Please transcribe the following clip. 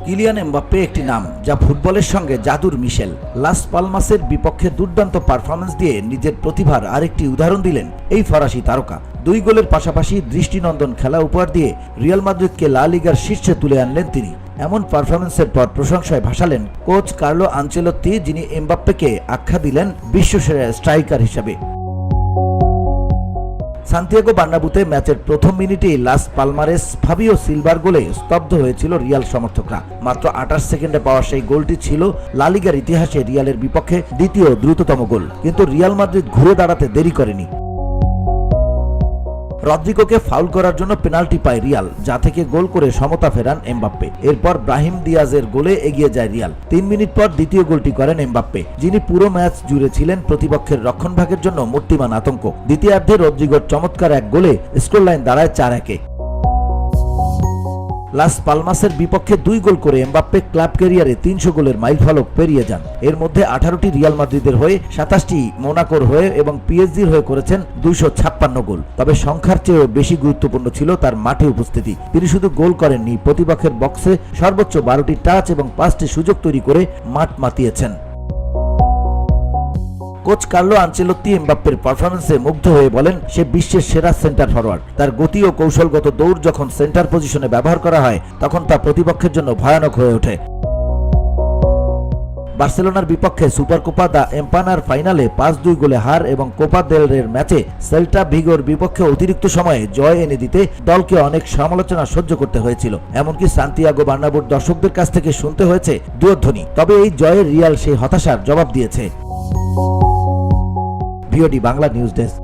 Kylian Mbappe একটি নাম যা ফুটবলের সঙ্গে জাদুর মিশেল। লাস পালমাসের বিপক্ষে দুর্দান্ত পারফরম্যান্স দিয়ে নিজের প্রতিভার আরেকটি উদাহরণ দিলেন এই ফরাসি তারকা। 2 গোলের পাশাপাশি দৃষ্টিনন্দন খেলা উপহার দিয়ে রিয়াল মাদ্রিদকে লা লিগার শীর্ষে তুলে আনলেন তিনি। এমন পারফরম্যান্সের পর প্রশংসায় ভাসালেন কোচ কার্লো আনচেলত্তি, যিনি এমবাপ্পেকে আখ্যা দিলেন বিশ্বসেরা স্ট্রাইকার হিসেবে। সান্তিয়াগো বার্নাব্যুতে ম্যাচের প্রথম মিনিটেই লাস পালমারেস ফাবিও সিলভার গোলে স্তব্ধ হয়েছিল রিয়াল সমর্থকরা। মাত্র 28 সেকেন্ডে পাওয়া সেই গোলটি ছিল লা লিগার ইতিহাসে রিয়ালের বিপক্ষে দ্বিতীয় দ্রুততম গোল। কিন্তু রিয়াল মাদ্রিদ ঘুরে দাঁড়াতে দেরি করেনি। রদ্রিগোকে ফাউল করার জন্য পেনাল্টি পায় রিয়াল, যা থেকে গোল করে সমতা ফেরান এমবাপ্পে। এরপর ব্রাহিম দিয়াজের গোলে এগিয়ে যায় রিয়াল। 3 মিনিট পর দ্বিতীয় গোলটি করেন এমবাপ্পে, যিনি পুরো ম্যাচ জুড়ে ছিলেন প্রতিপক্ষের রক্ষণভাগের জন্য মূর্তিমান আতঙ্ক। দ্বিতীয়ার্ধে রদ্রিগোর চমৎকার এক গোলে স্কোর লাইন দাঁড়ায় 4-1। লাস পালমাসের বিপক্ষে 2 গোল করে এমবাপ্পে ক্লাব ক্যারিয়ারে 300 গোলের মাইলফলক পেরিয়ে যান। এর মধ্যে 18টি রিয়াল মাদ্রিদের হয়ে, 27টি মোনাকোর হয়ে এবং পিএসজির হয়ে করেছেন 256 গোল। তবে সংখ্যার চেয়েও বেশি গুরুত্বপূর্ণ ছিল তার মাঠে উপস্থিতি। তিনি শুধু গোল করেননি, প্রতিপক্ষের বক্সে সর্বোচ্চ 12টি টাচ এবং 5টি সুযোগ তৈরি করে মাঠ মাতিয়েছেন। কোচ কার্লো আনচেলত্তি এমবাপ্পের পারফরম্যান্সে মুগ্ধ হয়ে বলেন, সে বিশ্বের সেরা সেন্টার ফরওয়ার্ড। তার গতি ও কৌশলগত দৌড় যখন সেন্টার পজিশনে ব্যবহার করা হয়, তখন তা প্রতিপক্ষের জন্য ভয়ানক হয়ে ওঠে। বার্সেলোনার বিপক্ষে সুপারকোপা দা এম্পানার ফাইনালে 5-2 গোলে হার এবং কোপা দেল রের ম্যাচে সেল্টা ভিগোর বিপক্ষে অতিরিক্ত সময়ে জয় এনে দিতে দলকে অনেক সমালোচনা সহ্য করতে হয়েছিল। এমনকি সান্তিয়াগো বার্নাব্যুর দর্শকদের কাছ থেকে শুনতে হয়েছে দুয়ধ্বনি। তবে এই জয়ের রিয়াল সেই হতাশার জবাব দিয়েছে। VOD Bangla news desk.